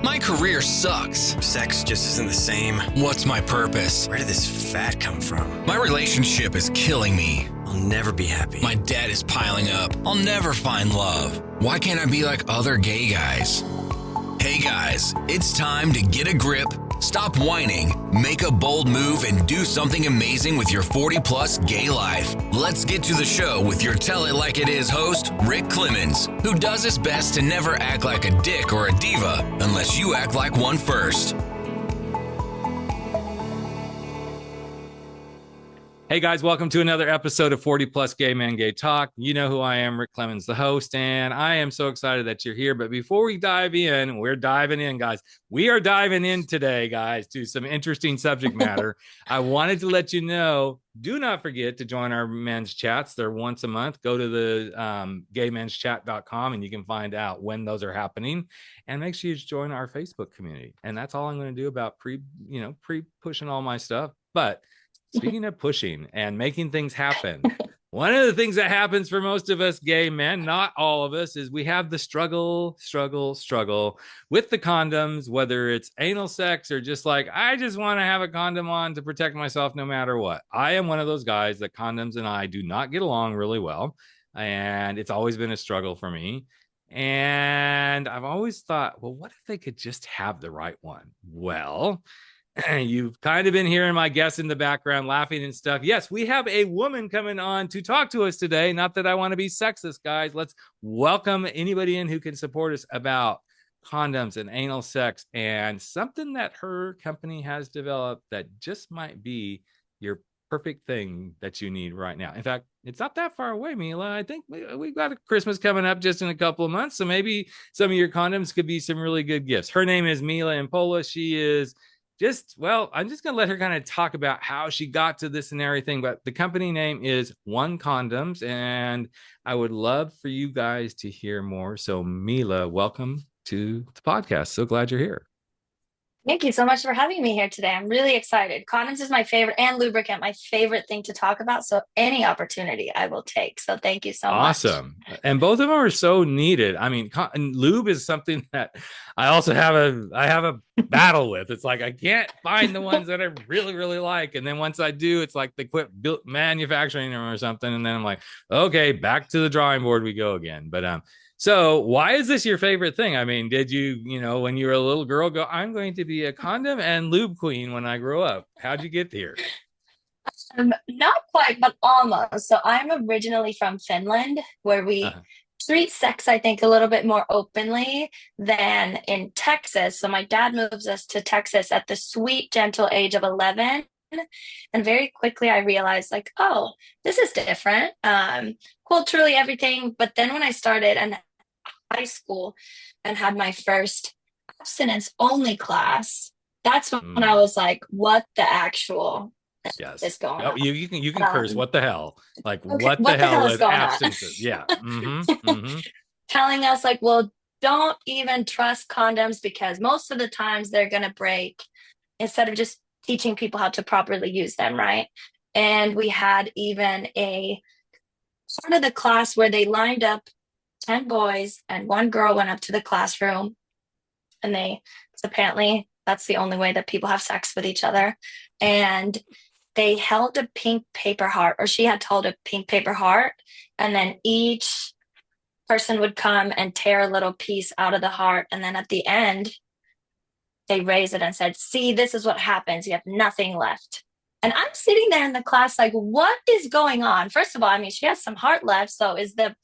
My career sucks. Sex just isn't the same. What's my purpose? Where did this fat come from? My relationship is killing me. I'll never be happy. My debt is piling up. I'll never find love. Why can't I be like other gay guys? Hey guys, it's time to get a grip, stop whining, make a bold move, and do something amazing with your 40-plus gay life. Let's get to the show with your Tell It Like It Is host, Rick Clemons, who does his best to never act like a dick or a diva unless you act like one first. Hey guys, welcome to another episode of 40 Plus Gay Man Gay Talk. You know who I am, Rick Clemons, the host, and I am so excited that you're here. But before we dive in, we're diving in, guys. We are diving in today, guys, to some interesting subject matter. I wanted to let you know, do not forget to join our men's chats. They're once a month. Go to the gaymenschat.com and you can find out when those are happening. And make sure you join our Facebook community. And that's all I'm going to do about pre-pushing all my stuff. But speaking of pushing and making things happen, one of the things that happens for most of us gay men, not all of us, is we have the struggle with the condoms, whether it's anal sex or just like, I just want to have a condom on to protect myself no matter what. I am one of those guys that condoms and I do not get along really well. And it's always been a struggle for me. And I've always thought, well, what if they could just have the right one? Well, you've kind of been hearing my guests in the background laughing and stuff. Yes, we have a woman coming on to talk to us today. Not that I want to be sexist, guys. Let's welcome anybody in who can support us about condoms and anal sex and something that her company has developed that just might be your perfect thing that you need right now. In fact, it's not that far away, Milla. I think we've got a Christmas coming up just in a couple of months. So maybe some of your condoms could be some really good gifts. Her name is Milla Impola. She is I'm just going to let her kind of talk about how she got to this and everything, but the company name is ONE Condoms, and I would love for you guys to hear more. So Milla, welcome to the podcast. So glad you're here. Thank you so much for having me here today. I'm really excited. Condoms is my favorite, and lubricant, my favorite thing to talk about. So any opportunity I will take. So thank you so much. Awesome. And both of them are so needed. I mean, lube is something that I also have a battle with. It's like, I can't find the ones that I really, really like. And then once I do, it's like they quit manufacturing them or something. And then I'm like, okay, back to the drawing board we go again. But, so why is this your favorite thing? I mean, did you, when you were a little girl go, I'm going to be a condom and lube queen when I grow up? How'd you get here? Not quite, but almost. So I'm originally from Finland, where we treat sex, I think, a little bit more openly than in Texas. So my dad moves us to Texas at the sweet, gentle age of 11. And very quickly I realized, like, oh, this is different. Culturally, everything. But then when I started in high school and had my first abstinence only class, that's when I was like, what the actual is going on? You can curse. What the hell? Like, okay, what the hell is abstinences? Yeah. Telling us like, well, don't even trust condoms because most of the times they're going to break, instead of just teaching people how to properly use them, right? And we had even a part of the class where they lined up 10 boys and one girl went up to the classroom, and apparently that's the only way that people have sex with each other. And they held a pink paper heart, or she had to hold a pink paper heart, and then each person would come and tear a little piece out of the heart. And then at the end, they raised it and said, see, this is what happens. You have nothing left. And I'm sitting there in the class like, what is going on? First of all, I mean, she has some heart left. So is the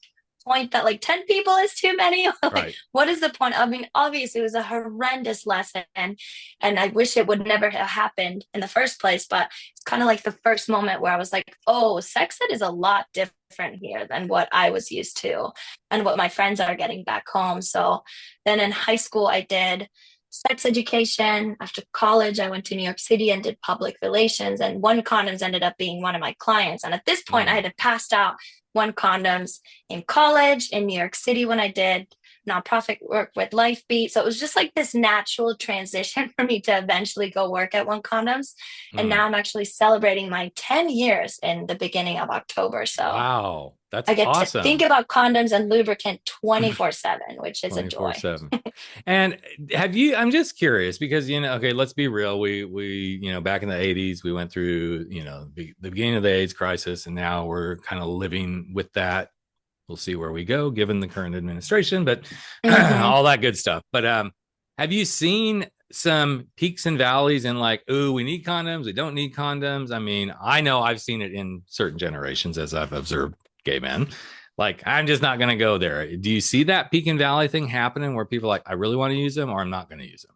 point that like 10 people is too many? Like, right. What is the point? I mean, obviously it was a horrendous lesson, and I wish it would never have happened in the first place. But it's kind of like the first moment where I was like, oh, sex ed is a lot different here than what I was used to and what my friends are getting back home. So then in high school, I did sex education. After college, I went to New York City and did public relations, and ONE Condoms ended up being one of my clients. And at this point, I had passed out ONE Condoms in college, in New York City when I did nonprofit work with LifeBeat. So it was just like this natural transition for me to eventually go work at ONE Condoms. And now I'm actually celebrating my 10 years in the beginning of October. So wow. That's I get to awesome. think about condoms and lubricant 24/7, which is a joy. 24/7. And I'm just curious because, okay, let's be real. Back in the 80s, we went through, the beginning of the AIDS crisis, and now we're kind of living with that. We'll see where we go given the current administration, but all that good stuff. But have you seen some peaks and valleys in like, ooh, we need condoms, we don't need condoms? I mean, I know I've seen it in certain generations as I've observed gay men. Like, I'm just not going to go there. Do you see that peak and valley thing happening where people are like, I really want to use them or I'm not going to use them?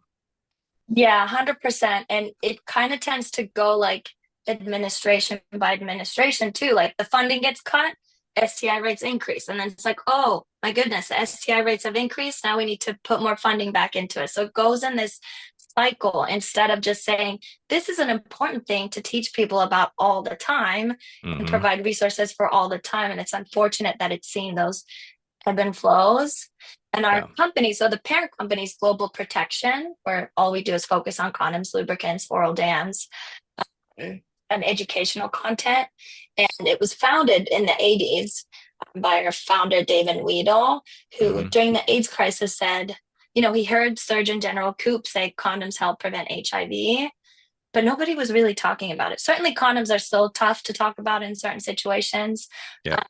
Yeah, 100%. And it kind of tends to go like administration by administration too. Like the funding gets cut, STI rates increase. And then it's like, oh my goodness, the STI rates have increased. Now we need to put more funding back into it. So it goes in this cycle instead of just saying, this is an important thing to teach people about all the time and provide resources for all the time. And it's unfortunate that it's seeing those ebb and flows. And our company, so the parent company is Global Protection, where all we do is focus on condoms, lubricants, oral dams, and educational content. And it was founded in the 80s by our founder, David Weedle, who during the AIDS crisis said, he heard Surgeon General Koop say condoms help prevent HIV, but nobody was really talking about it. Certainly condoms are still tough to talk about in certain situations. Yeah.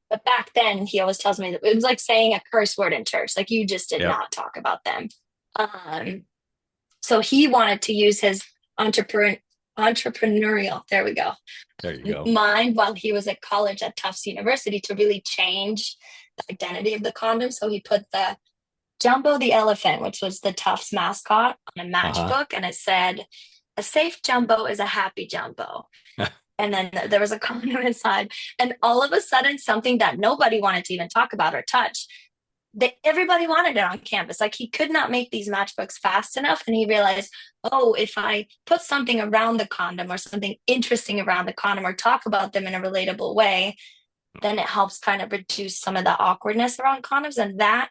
But back then, he always tells me that it was like saying a curse word in church. Like you just did not talk about them. So he wanted to use his entrepreneurial, there you go, mind while he was at college at Tufts University to really change the identity of the condom. So he put the Jumbo the elephant, which was the Tufts mascot, on a matchbook, and it said, "A safe jumbo is a happy jumbo." And then there was a condom inside. And all of a sudden, something that nobody wanted to even talk about or touch, everybody wanted it on campus. Like he could not make these matchbooks fast enough. And he realized, oh, if I put something around the condom or something interesting around the condom or talk about them in a relatable way, then it helps kind of reduce some of the awkwardness around condoms. And that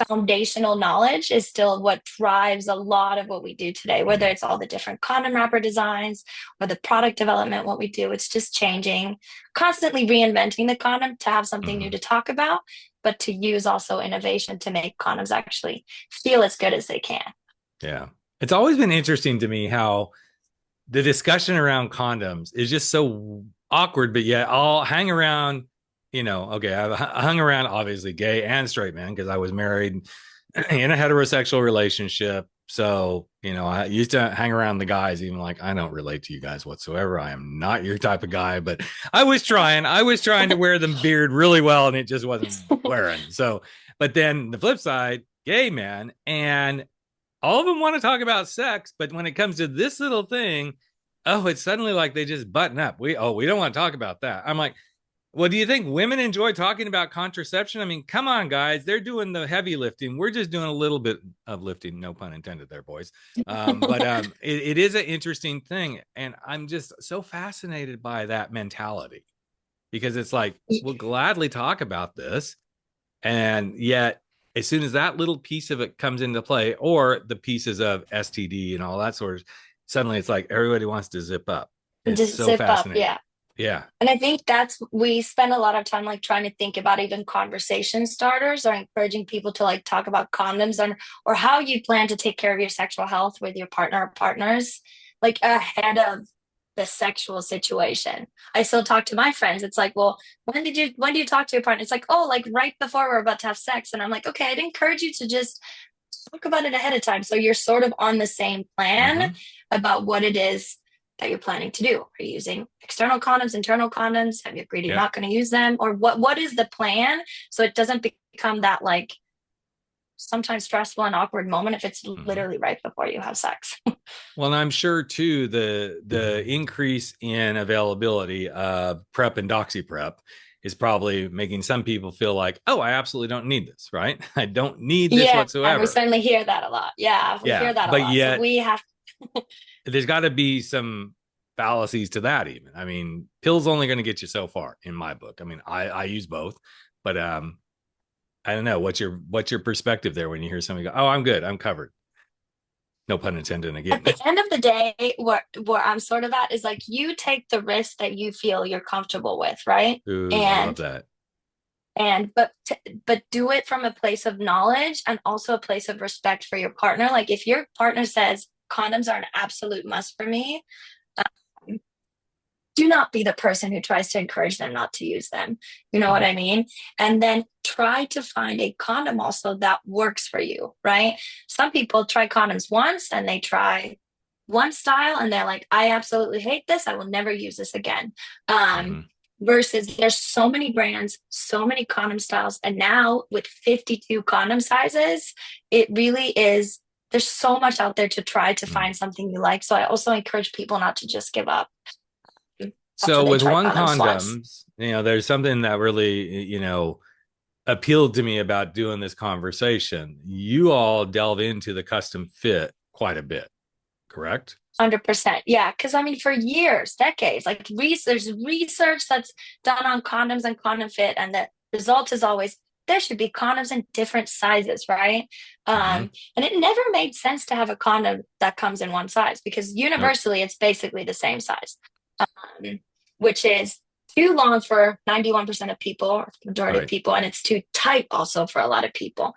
foundational knowledge is still what drives a lot of what we do today, whether it's all the different condom wrapper designs or the product development. What we do, it's just changing, constantly reinventing the condom to have something new to talk about, but to use also innovation to make condoms actually feel as good as they can. Yeah. It's always been interesting to me how the discussion around condoms is just so awkward, but yet I'll hang around. Okay, I hung around obviously gay and straight men because I was married in a heterosexual relationship. So, I used to hang around the guys, even like, I don't relate to you guys whatsoever. I am not your type of guy, but I was trying to wear the beard really well and it just wasn't wearing. So, but then the flip side, gay men, and all of them want to talk about sex. But when it comes to this little thing, it's suddenly like they just button up. We don't want to talk about that. I'm like, well, do you think women enjoy talking about contraception? I mean, come on, guys. They're doing the heavy lifting. We're just doing a little bit of lifting. No pun intended there, boys. But it is an interesting thing. And I'm just so fascinated by that mentality because it's like, we'll gladly talk about this. And yet, as soon as that little piece of it comes into play, or the pieces of STD and all that sort of, suddenly it's like everybody wants to zip up. It's just so zip fascinating. up, yeah. Yeah. And I think we spend a lot of time like trying to think about even conversation starters or encouraging people to like talk about condoms or how you plan to take care of your sexual health with your partner or partners, like ahead of the sexual situation. I still talk to my friends. It's like, well, when do you talk to your partner? It's like, oh, like right before we're about to have sex. And I'm like, okay, I'd encourage you to just talk about it ahead of time. So you're sort of on the same plan about what it is that you're planning to do. Are you using external condoms, internal condoms? Have you agreed you're not going to use them? Or what is the plan? So it doesn't become that like sometimes stressful and awkward moment if it's literally right before you have sex. Well, and I'm sure too, the increase in availability of PrEP and DoxyPrep is probably making some people feel like, oh, I absolutely don't need this, right? I don't need this whatsoever. We certainly hear that a lot. Yeah, we hear that a lot. Yet, so we have there's got to be some fallacies to that even. I mean, pills only going to get you so far in my book. I mean, I use both, but I don't know. What's your perspective there when you hear somebody go, oh, I'm good, I'm covered? No pun intended again. At the end of the day, where I'm sort of at is like you take the risk that you feel you're comfortable with, right? Ooh, I love And that. but do it from a place of knowledge and also a place of respect for your partner. Like if your partner says condoms are an absolute must for me, do not be the person who tries to encourage them not to use them. You know what I mean? And then try to find a condom also that works for you, right? Some people try condoms once and they try one style and they're like, I absolutely hate this. I will never use this again. Versus there's so many brands, so many condom styles. And now with 52 condom sizes, it really is, there's so much out there to try to find something you like. So I also encourage people not to just give up. So with ONE Condoms, there's something that really, appealed to me about doing this conversation. You all delve into the custom fit quite a bit, correct? 100%. Yeah. Because I mean, for years, decades, like there's research that's done on condoms and condom fit. And the result is always there should be condoms in different sizes, right? And it never made sense to have a condom that comes in one size because universally it's basically the same size. Which is too long for 91% of people, or majority of people, and it's too tight also for a lot of people.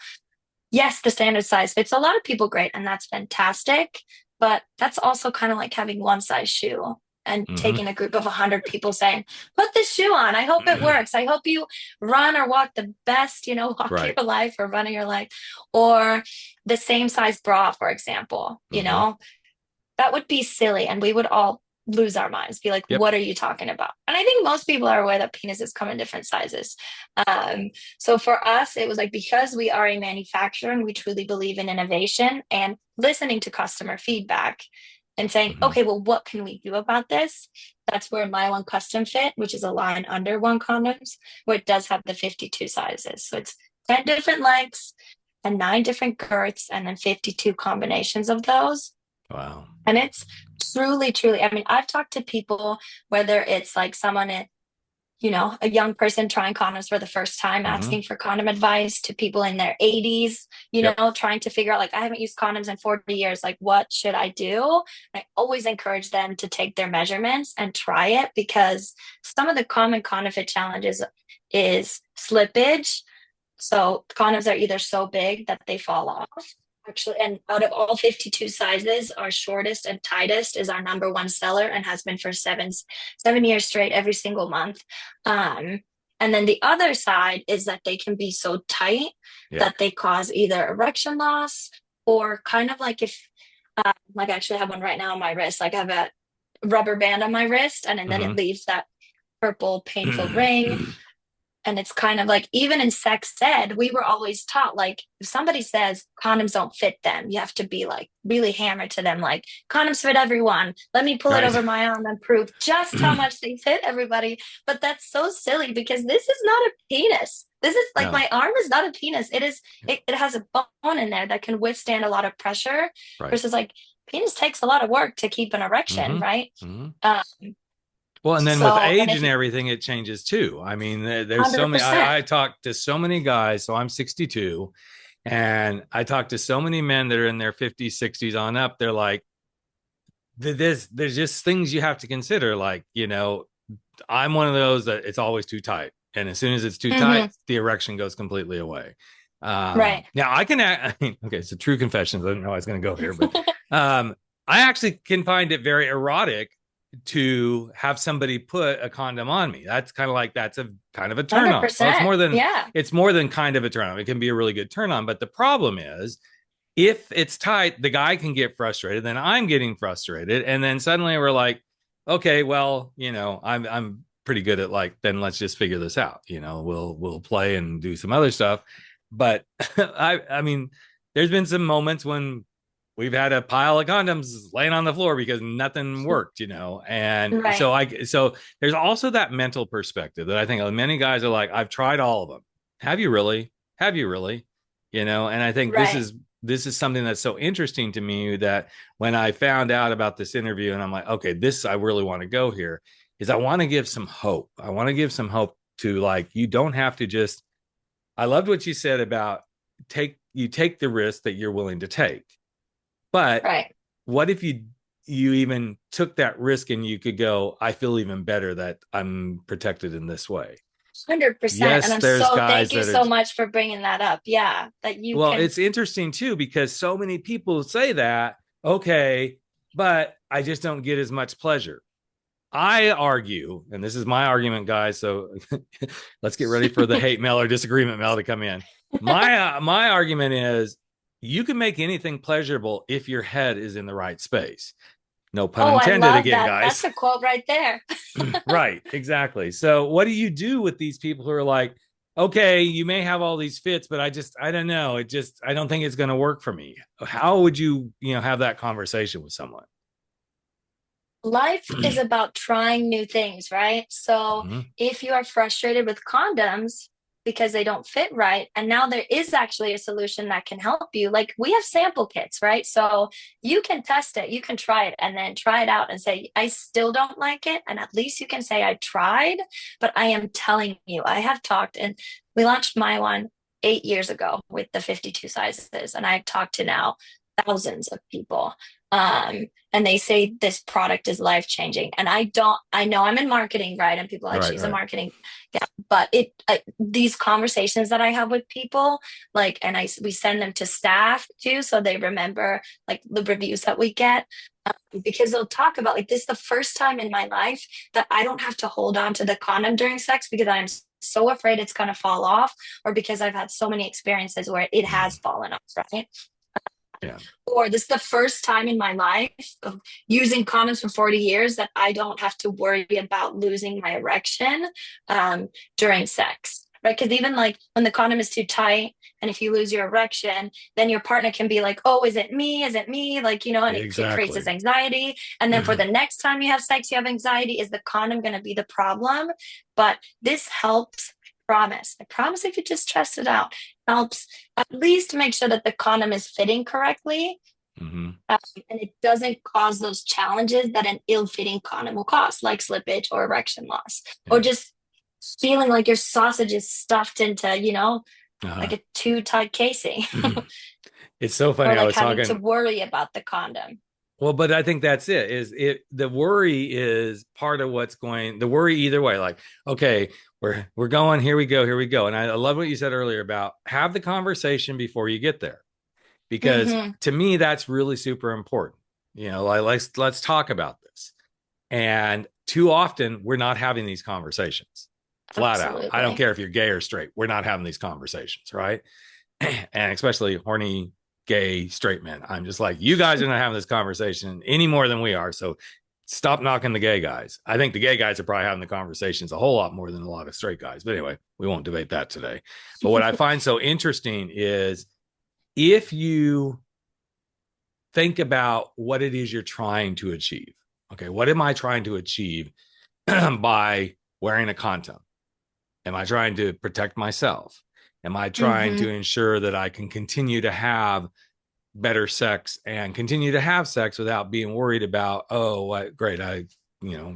Yes, the standard size fits a lot of people great, and that's fantastic, but that's also kind of like having one size shoe and taking a group of 100 people saying, put this shoe on. I hope it works. I hope you run or walk the best, walk your life or run your life. Or the same size bra, for example, that would be silly, and we would all lose our minds, be like, what are you talking about? And I think most people are aware that penises come in different sizes. So for us, it was like, because we are a manufacturer and we truly believe in innovation and listening to customer feedback and saying, okay, well, what can we do about this? That's where my ONE Custom Fit, which is a line under ONE Condoms, where it does have the 52 sizes. So it's 10 different lengths and 9 different girths and then 52 combinations of those. Wow. And it's truly, truly, I mean, I've talked to people, whether it's like someone, a young person trying condoms for the first time, asking for condom advice, to people in their 80s, trying to figure out, like, I haven't used condoms in 40 years. Like, what should I do? I always encourage them to take their measurements and try it, because some of the common condom fit challenges is slippage. So condoms are either so big that they fall off. Actually, and out of all 52 sizes, our shortest and tightest is our number one seller and has been for seven years straight, every single month. And then the other side is that they can be so tight that they cause either erection loss, or kind of like if, like I actually have one right now on my wrist, like I have a rubber band on my wrist, and then it leaves that purple painful ring. And it's kind of like, even in sex ed, we were always taught, like, if somebody says condoms don't fit them, you have to be like really hammered to them, like, condoms fit everyone. Let me pull it over my arm and prove just how much they fit everybody. But that's so silly, because this is not a penis. This is like, my arm is not a penis. It is, it has a bone in there that can withstand a lot of pressure, versus like penis takes a lot of work to keep an erection, right? Well, and then with age and everything, it changes too. I mean, there's 100%. So many, I talk to so many guys, so I'm 62, and I talk to so many men that are in their 50s, 60s on up. They're like, there's just things you have to consider. Like, I'm one of those that it's always too tight. And as soon as it's too tight, the erection goes completely away. Now okay, so true confessions. I didn't know I was going to go here, but I actually can find it very erotic to have somebody put a condom on me. That's kind of like, that's a kind of a turn on. Well, it's more than kind of a turn on. It can be a really good turn on. But the problem is, if it's tight, the guy can get frustrated, then I'm getting frustrated. And then suddenly we're like, okay, well, I'm pretty good at, like, then let's just figure this out. We'll play and do some other stuff. But I mean, there's been some moments when we've had a pile of condoms laying on the floor because nothing worked, and so there's also that mental perspective that I think many guys are like, I've tried all of them. Have you really? And I think this is something that's so interesting to me, that when I found out about this interview and I'm like, okay, I really want to go here, is I want to give some hope. I want to give some hope to, like, you don't have to just, I loved what you said about you take the risk that you're willing to take. But Right. what if you even took that risk and you could go, I feel even better that I'm protected in this way. 100%. And Yes, there's guys thank you that so are, much for bringing that up. Yeah. That you well, can, it's interesting too, because so many people say that, okay, but I just don't get as much pleasure. I argue, and this is my argument, guys. So let's get ready for the hate mail or disagreement mail to come in. My argument is you can make anything pleasurable if your head is in the right space. No pun oh, I intended love again, that. guys. That's a quote right there. Right, exactly. So what do you do with these people who are like, okay, you may have all these fits, but I don't know. I don't think it's going to work for me. How would you have that conversation with someone? Life is about trying new things, right? So Mhm. if you are frustrated with condoms because they don't fit right, and now there is actually a solution that can help you, like we have sample kits, right? So you can test it, you can try it, and then try it out and say, I still don't like it. And at least you can say, I tried, but I am telling you, I have talked, and we launched my one 8 years ago with the 52 sizes, and I've talked to now thousands of people. And they say this product is life changing. And I know I'm in marketing, right? And people are like, Right, she's a right. marketing. Yeah. But these conversations that I have with people, like, and we send them to staff too. So they remember like the reviews that we get. Because they'll talk about like this is the first time in my life that I don't have to hold on to the condom during sex because I'm so afraid it's going to fall off, or because I've had so many experiences where it has fallen off, right? Yeah. Or this is the first time in my life of using condoms for 40 years that I don't have to worry about losing my erection during sex. Right. Because even like when the condom is too tight and if you lose your erection, then your partner can be like, oh, is it me? Is it me? Like, and it creates Exactly. this anxiety. And then for the next time you have sex, you have anxiety. Is the condom going to be the problem? But this helps. I promise if you just test it out, helps at least make sure that the condom is fitting correctly, Mm-hmm. and it doesn't cause those challenges that an ill-fitting condom will cause, like slippage or erection loss, or Yeah. just feeling like your sausage is stuffed into, Uh-huh. like a too tight casing, It's so or funny. I like was having to talking. worry about the condom. Well, but I think that's it. The worry is part of what's going, the worry either way, like, okay, we're going, here we go, here we go. And I love what you said earlier about have the conversation before you get there. Because Mm-hmm. to me, that's really super important. Like let's talk about this. And too often we're not having these conversations flat out. I don't Absolutely. care if you're gay or straight, we're not having these conversations, right? And especially horny gay straight men. I'm just like, you guys are not having this conversation any more than we are. So stop knocking the gay guys. I think the gay guys are probably having the conversations a whole lot more than a lot of straight guys. But anyway, we won't debate that today. But what I find so interesting is if you think about what it is you're trying to achieve. Okay, what am I trying to achieve by wearing a condom? Am I trying to protect myself? Am I trying Mm-hmm. to ensure that I can continue to have better sex and continue to have sex without being worried about, oh, what great, I,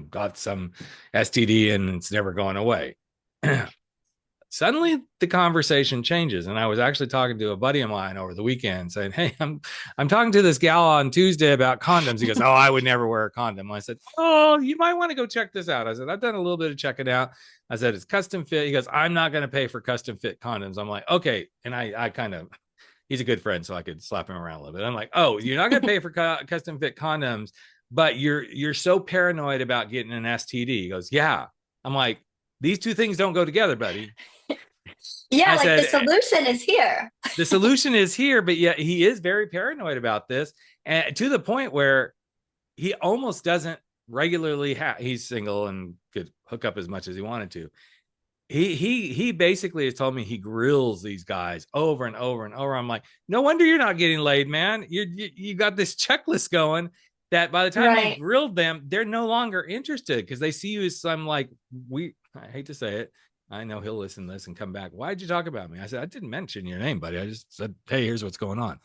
got some STD and it's never going away. Suddenly the conversation changes. And I was actually talking to a buddy of mine over the weekend saying, hey, I'm talking to this gal on Tuesday about condoms. He goes, oh, I would never wear a condom. I said, oh, you might want to go check this out. I said, I've done a little bit of checking out. I said, it's custom fit. He goes, I'm not going to pay for custom fit condoms. I'm like, okay. And I kind of, he's a good friend, so I could slap him around a little bit. I'm like, oh, you're not going to pay for custom fit condoms, but you're so paranoid about getting an STD. He goes, yeah. I'm like, these two things don't go together, buddy. Yeah, I like the said, solution is here. the solution is here, but yet he is very paranoid about this, and to the point where he almost doesn't regularly have. He's single and could hook up as much as he wanted to. He basically has told me he grills these guys over and over and over. I'm like, no wonder you're not getting laid, man. You got this checklist going that by the time you've Right. grilled them, they're no longer interested because they see you as some like I hate to say it. I know he'll listen to this and come back. Why'd you talk about me? I said, I didn't mention your name, buddy. I just said, hey, here's what's going on.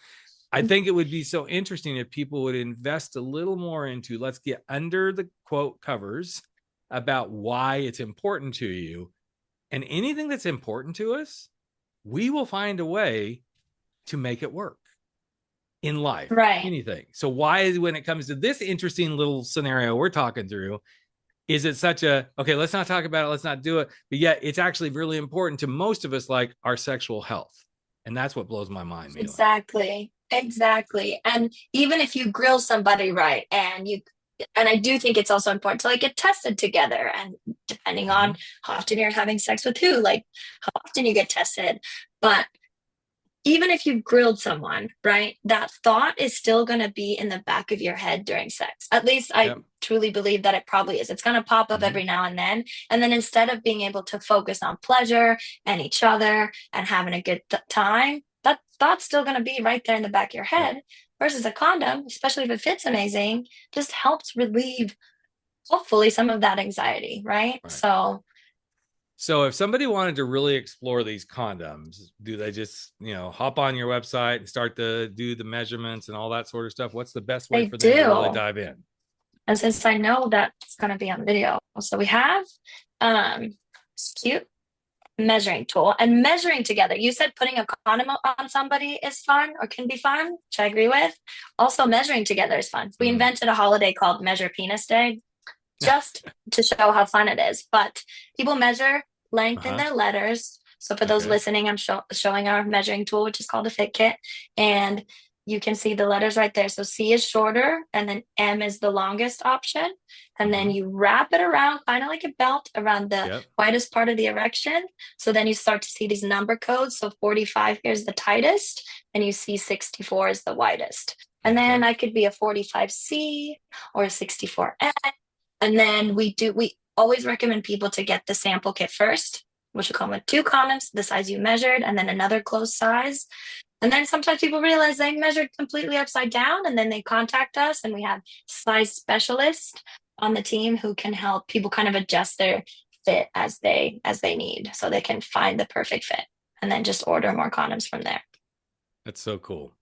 I think it would be so interesting if people would invest a little more into let's get under the quote covers about why it's important to you. And anything that's important to us, we will find a way to make it work. in life, Right. anything. So why, when it comes to this interesting little scenario we're talking through, is it such a, okay, let's not talk about it, let's not do it, but yet it's actually really important to most of us, like our sexual health. And that's what blows my mind, Milla. Exactly. And even if you grill somebody right, and I do think it's also important to like get tested together, and depending on how often you're having sex with who, like how often you get tested. But even if you grilled someone, right, that thought is still going to be in the back of your head during sex. At least I truly believe that it probably is. It's going to pop up every now and then. And then instead of being able to focus on pleasure and each other and having a good time, that thought's still going to be right there in the back of your head. Versus a condom, especially if it fits amazing, just helps relieve, hopefully, some of that anxiety, right? So if somebody wanted to really explore these condoms, do they just, hop on your website and start to do the measurements and all that sort of stuff? What's the best way for them to really dive in? And since I know that it's going to be on video, so we have this cute measuring tool and measuring together. You said putting a condom on somebody is fun or can be fun, which I agree with. Also, measuring together is fun. We invented a holiday called Measure Penis Day, just to show how fun it is. But people measure length in their letters. So for those listening, I'm showing our measuring tool, which is called a Fit Kit. And you can see the letters right there. So C is shorter, and then M is the longest option. And then you wrap it around, kind of like a belt, around the widest part of the erection. So then you start to see these number codes. So 45 here is the tightest, and you see 64 is the widest. And then I could be a 45C or a 64N. And then we always recommend people to get the sample kit first, which will come with 2 condoms, the size you measured, and then another closed size. And then sometimes people realize they measured completely upside down, and then they contact us, and we have size specialists on the team who can help people kind of adjust their fit as they need, so they can find the perfect fit and then just order more condoms from there. That's so cool.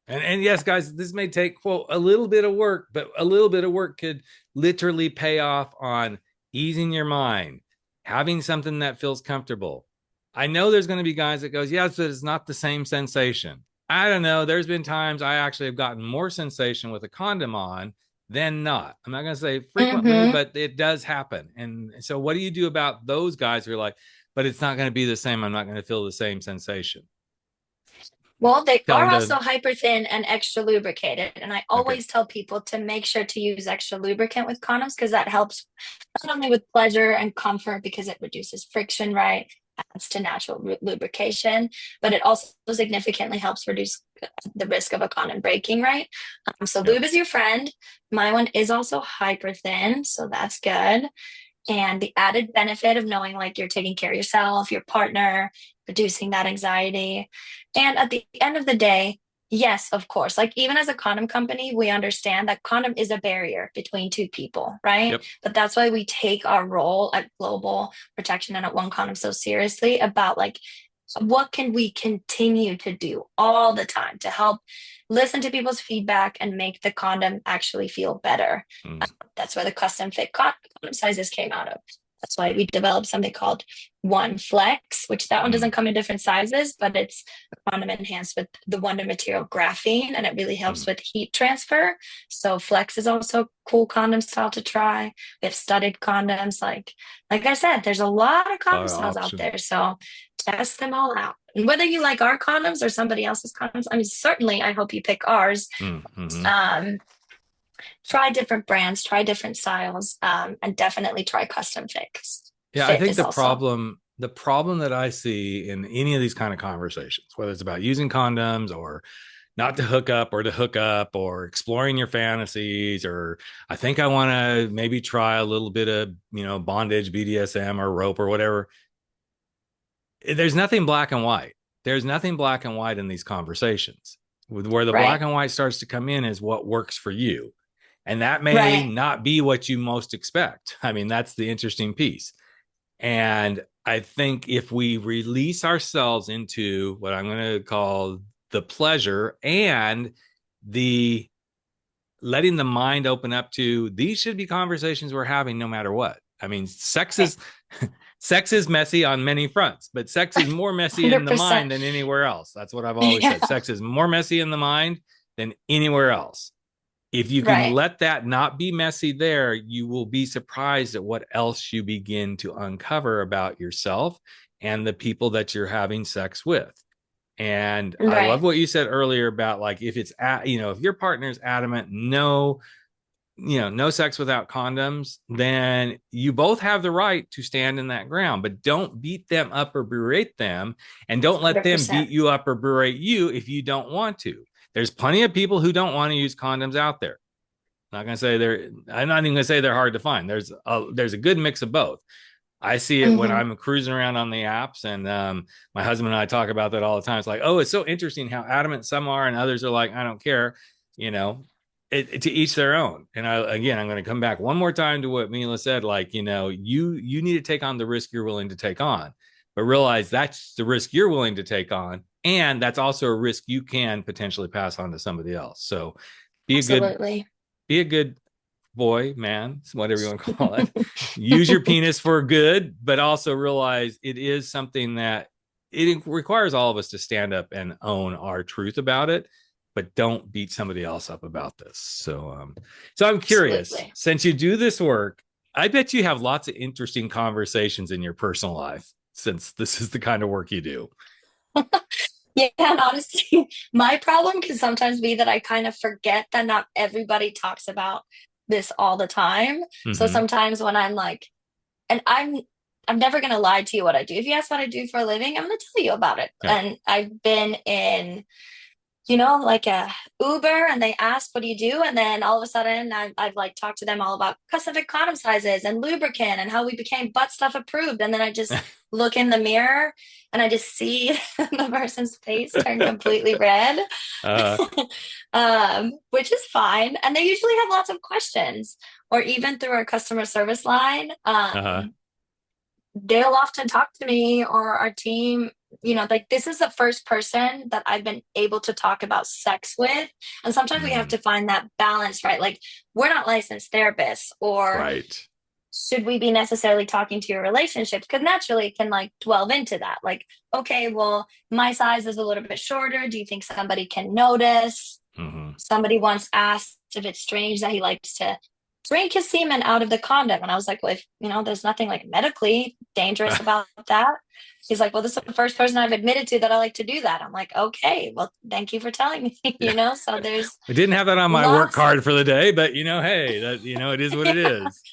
And yes, guys, this may take, quote, a little bit of work, but a little bit of work could literally pay off on easing your mind, having something that feels comfortable. I know there's going to be guys that goes, yes, but it's not the same sensation. I don't know. There's been times I actually have gotten more sensation with a condom on than not. I'm not going to say frequently, but it does happen. And so what do you do about those guys who are like, but it's not going to be the same. I'm not going to feel the same sensation. Well, they are also hyper thin and extra lubricated. And I always tell people to make sure to use extra lubricant with condoms, because that helps not only with pleasure and comfort, because it reduces friction, right? Adds to natural lubrication, but it also significantly helps reduce the risk of a condom breaking, right? So lube is your friend. My one is also hyper thin, so that's good. And the added benefit of knowing like you're taking care of yourself, your partner, reducing that anxiety. And at the end of the day, yes, of course, like even as a condom company, we understand that condom is a barrier between 2 people, right? But that's why we take our role at Global Protection and at One Condom so seriously, about like, what can we continue to do all the time to help listen to people's feedback and make the condom actually feel better. That's where the custom fit condom sizes came out of. That's why we developed something called ONE Flex, which that one doesn't come in different sizes, but it's a condom enhanced with the wonder material graphene, and it really helps with heat transfer. So Flex is also a cool condom style to try. We have studded condoms. Like I said, there's a lot of condom styles out there. So test them all out. And whether you like our condoms or somebody else's condoms, I mean, certainly I hope you pick ours. Try different brands, try different styles, and definitely try custom fix. Yeah, I think the problem that I see in any of these kind of conversations, whether it's about using condoms or not to hook up or to hook up or exploring your fantasies, or I think I want to maybe try a little bit of, bondage, BDSM or rope or whatever. There's nothing black and white. There's nothing black and white in these conversations. Where the black and white starts to come in is what works for you. And that may not be what you most expect. I mean, that's the interesting piece. And I think if we release ourselves into what I'm going to call the pleasure and the letting the mind open up to, these should be conversations we're having no matter what. I mean, sex is messy on many fronts, but sex is more messy 100%. In the mind than anywhere else. That's what I've always said. Sex is more messy in the mind than anywhere else. If you can Right. let that not be messy there, you will be surprised at what else you begin to uncover about yourself and the people that you're having sex with. And I Right. love what you said earlier about like, if it's, if your partner's adamant, no, no sex without condoms, then you both have the right to stand in that ground, but don't beat them up or berate them. And don't let them 100%. beat you up or berate you if you don't want to. There's plenty of people who don't want to use condoms out there. I'm not even going to say they're hard to find. There's a good mix of both. I see it when I'm cruising around on the apps, and my husband and I talk about that all the time. It's like, oh, it's so interesting how adamant some are, and others are like, I don't care, to each their own. And I'm going to come back one more time to what Milla said. Like, you need to take on the risk you're willing to take on, but realize that's the risk you're willing to take on, and that's also a risk you can potentially pass on to somebody else. So, be a good boy, man, whatever you want to call it. Use your penis for good, but also realize it is something that it requires all of us to stand up and own our truth about it, but don't beat somebody else up about this. So I'm curious, since you do this work, I bet you have lots of interesting conversations in your personal life, since this is the kind of work you do. Yeah, and honestly, my problem can sometimes be that I kind of forget that not everybody talks about this all the time. So sometimes when I'm like, and I'm never gonna lie to you what I do. If you ask what I do for a living, I'm gonna tell you about it. Yeah. And I've been in, like a Uber, and they ask, what do you do? And then all of a sudden I've like talked to them all about custom fit condom sizes and lubricant and how we became butt stuff approved. And then I just look in the mirror and I just see the person's face turn completely red, which is fine. And they usually have lots of questions, or even through our customer service line. They'll often talk to me or our team, like, this is the first person that I've been able to talk about sex with. And sometimes we have to find that balance, right? Like, we're not licensed therapists, or should we be necessarily talking to your relationships? Because naturally it can like delve into that. Like, okay, well, my size is a little bit shorter. Do you think somebody can notice? Somebody once asked if it's strange that he likes to drink his semen out of the condom. And I was like, well, if, there's nothing like medically dangerous about that. He's like, well, this is the first person I've admitted to that I like to do that. I'm like, okay, well, thank you for telling me, so there's. I didn't have that on my work card for the day, but hey, that, it is what it is.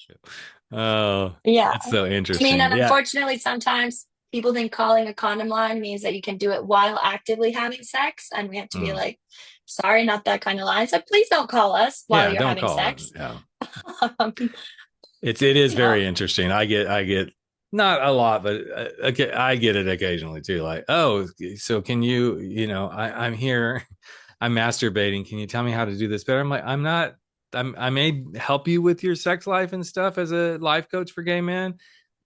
Oh, yeah. That's so interesting. I mean, and unfortunately, sometimes people think calling a condom line means that you can do it while actively having sex. And we have to be like, sorry, not that kind of line. So please don't call us while you're having sex. It is very interesting. I get not a lot, but I get it occasionally too. Like, oh, so can you, I'm here, I'm masturbating. Can you tell me how to do this better? I'm like, I may help you with your sex life and stuff as a life coach for gay men,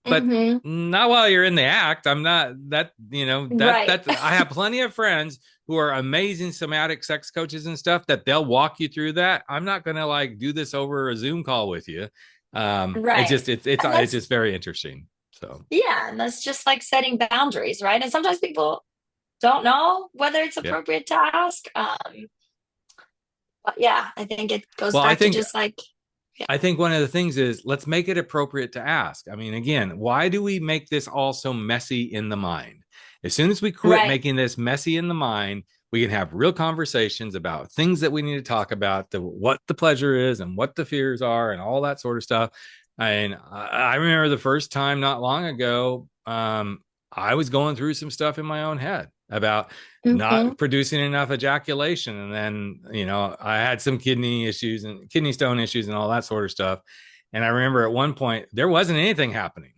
but not while you're in the act. I'm not that, I have plenty of friends who are amazing somatic sex coaches and stuff that they'll walk you through that. I'm not going to like do this over a Zoom call with you. It's just very interesting. So, yeah. And that's just like setting boundaries. Right. And sometimes people don't know whether it's appropriate to ask. But yeah, I think it goes back to just like, I think one of the things is, let's make it appropriate to ask. I mean, again, why do we make this all so messy in the mind? As soon as we quit making this messy in the mind, we can have real conversations about things that we need to talk about, what the pleasure is and what the fears are and all that sort of stuff. And I remember the first time not long ago, I was going through some stuff in my own head about not producing enough ejaculation. And then, I had some kidney stone issues and all that sort of stuff. And I remember at one point there wasn't anything happening.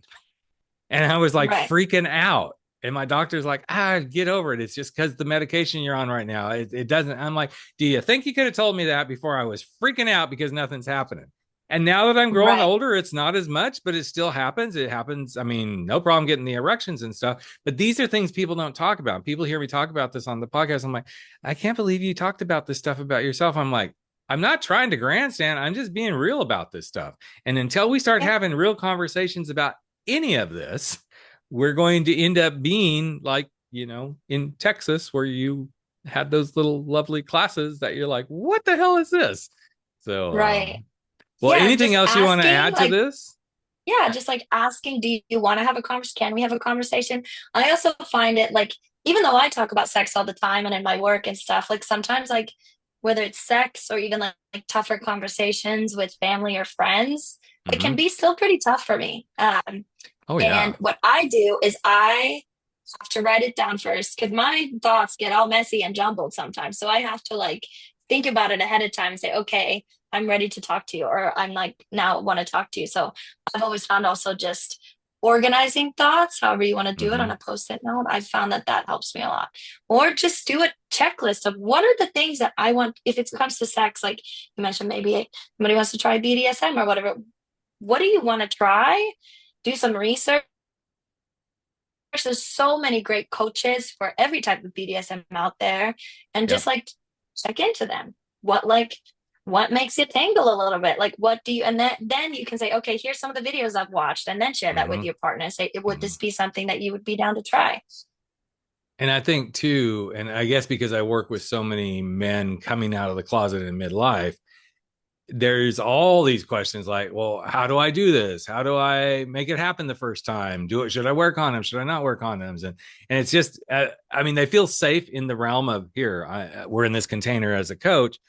And I was like freaking out. And my doctor's like, get over it. It's just because the medication you're on right now, it doesn't. I'm like, do you think you could have told me that before I was freaking out because nothing's happening? And now that I'm growing older, it's not as much, but it still happens. It happens. I mean, no problem getting the erections and stuff. But these are things people don't talk about. People hear me talk about this on the podcast. I'm like, I can't believe you talked about this stuff about yourself. I'm like, I'm not trying to grandstand. I'm just being real about this stuff. And until we start having real conversations about any of this, we're going to end up being like, in Texas, where you had those little lovely classes that you're like, what the hell is this? So, Right. well, Yeah, anything just else you want to asking, add to like, this? yeah, just like asking, do you want to have a conversation? Can we have a conversation? I also find it like, even though I talk about sex all the time and in my work and stuff, like sometimes, like, whether it's sex or even like tougher conversations with family or friends, it can Mm-hmm. be still pretty tough for me. Oh And yeah. what I do is I have to write it down first because my thoughts get all messy and jumbled sometimes. So I have to like think about it ahead of time and say, okay, I'm ready to talk to you, or I'm like now want to talk to you. So I've always found also just organizing thoughts, however you want to do it, on Mm-hmm. a post-it note. I've found that that helps me a lot. Or just do a checklist of what are the things that I want. If it comes to sex, like you mentioned, maybe somebody wants to try BDSM or whatever. What do you want to try? Do some research. There's so many great coaches for every type of BDSM out there, and just Yep. like check into them. What makes you tangle a little bit? Like what do you, and then you can say, okay, here's some of the videos I've watched, and then share that with Mm-hmm. your partner and say, would Mm-hmm. this be something that you would be down to try? And I think too, and I guess because I work with so many men coming out of the closet in midlife, there's all these questions like, well, how do I do this? How do I make it happen the first time? Do it? Should I wear condoms? Should I not wear condoms? And it's just, I mean, they feel safe in the realm of here. We're in this container as a coach,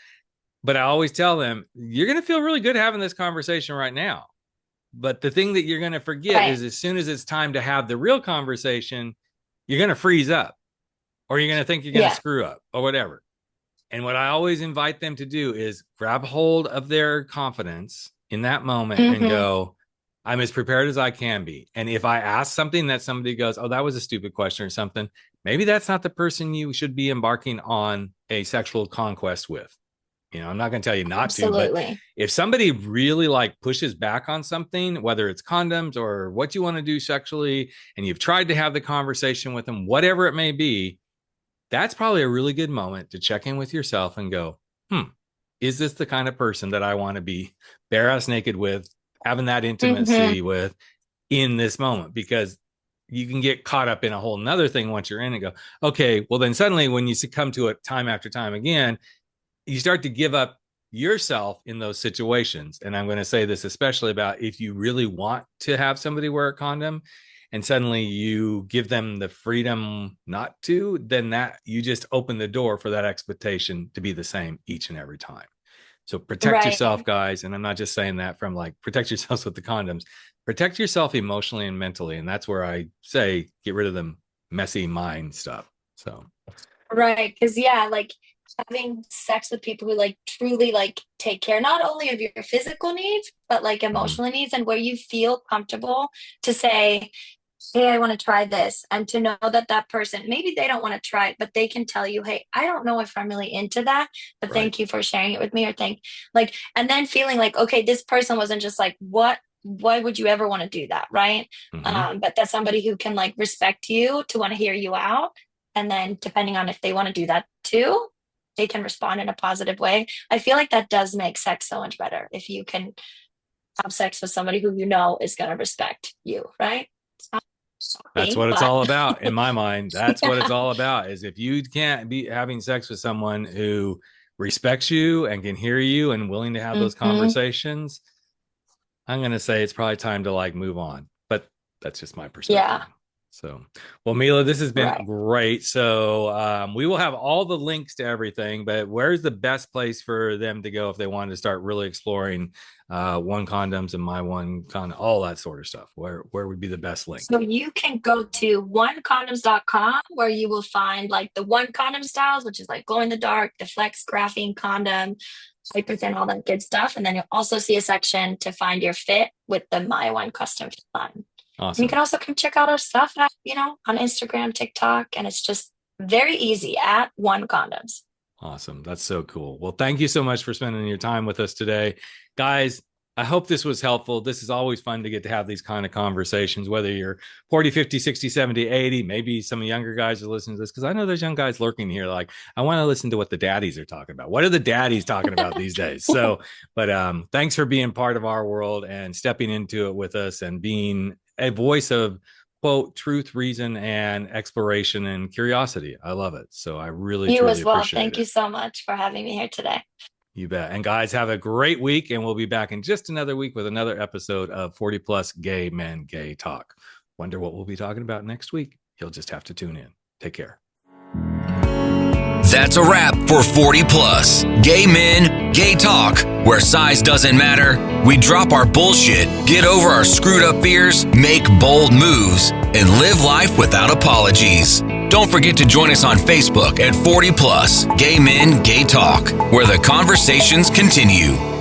but I always tell them, you're going to feel really good having this conversation right now. But the thing that you're going to forget Right. is as soon as it's time to have the real conversation, you're going to freeze up, or you're going to think you're going to Yeah. screw up or whatever. And what I always invite them to do is grab hold of their confidence in that moment and Mm-hmm. go, I'm as prepared as I can be. And if I ask something that somebody goes, oh, that was a stupid question or something, maybe that's not the person you should be embarking on a sexual conquest with. You know, I'm not going to tell you not to, but Absolutely. if somebody really like pushes back on something, whether it's condoms or what you want to do sexually, and you've tried to have the conversation with them, whatever it may be, that's probably a really good moment to check in with yourself and go, is this the kind of person that I want to be bare ass naked with, having that Mm-hmm. intimacy with in this moment? Because you can get caught up in a whole nother thing once you're in and go, okay, well, then suddenly when you succumb to it time after time again, you start to give up yourself in those situations. And I'm going to say this especially about if you really want to have somebody wear a condom and suddenly you give them the freedom not to, then that you just open the door for that expectation to be the same each and every time. So protect yourself, Right. guys. And I'm not just saying that from like protect yourselves with the condoms, protect yourself emotionally and mentally. And that's where I say get rid of the messy mind stuff. So Right. Because, yeah, like having sex with people who like truly like take care not only of your physical needs, but like mhm. emotional needs, and where you feel comfortable to say, hey, I want to try this. And to know that that person, maybe they don't want to try it, but they can tell you, hey, I don't know if I'm really into that, but Right. thank you for sharing it with me. Or like, and then feeling like, okay, this person wasn't just like, why would you ever want to do that? Right. Mm-hmm. But that's somebody who can like respect you, to want to hear you out. And then depending on if they want to do that too, they can respond in a positive way. I feel like that does make sex so much better if you can have sex with somebody who you know is going to respect you, right? It's not That's shocking, what it's but all about in my mind. That's what it's yeah. all about is if you can't be having sex with someone who respects you and can hear you and willing to have those Hmm. conversations, I'm going to say it's probably time to like move on. But that's just my perspective. Yeah, So, well, Mila, this has been right. great. So, we will have all the links to everything, but where's the best place for them to go if they wanted to start really exploring One Condoms and My One Condom, all that sort of stuff? Where would be the best link? So you can go to onecondoms.com, where you will find like the one condom styles, which is like glow in the dark, the flex graphene condom, hyper thin, all that good stuff. And then you'll also see a section to find your fit with the My One custom fit line. And you Awesome. can also come check out our stuff at, on Instagram, TikTok, and it's just very easy at One Condoms. Awesome. That's so cool. Well, thank you so much for spending your time with us today. Guys, I hope this was helpful. This is always fun to get to have these kind of conversations, whether you're 40, 50, 60, 70, 80. Maybe some younger guys are listening to this because I know there's young guys lurking here. Like, I want to listen to what the daddies are talking about. What are the daddies talking about these days? So, but thanks for being part of our world and stepping into it with us and being a voice of quote, truth, reason, and exploration and curiosity. I love it. So I really, You truly as well. appreciate Thank it. you so much for having me here today. You bet. And guys, have a great week. And we'll be back in just another week with another episode of 40 Plus Gay Men Gay Talk. Wonder what we'll be talking about next week? You'll just have to tune in. Take care. That's a wrap for 40 Plus Gay Men Gay Talk, where size doesn't matter. We drop our bullshit, get over our screwed up fears, make bold moves, and live life without apologies. Don't forget to join us on Facebook at 40 Plus Gay Men Gay Talk, where the conversations continue.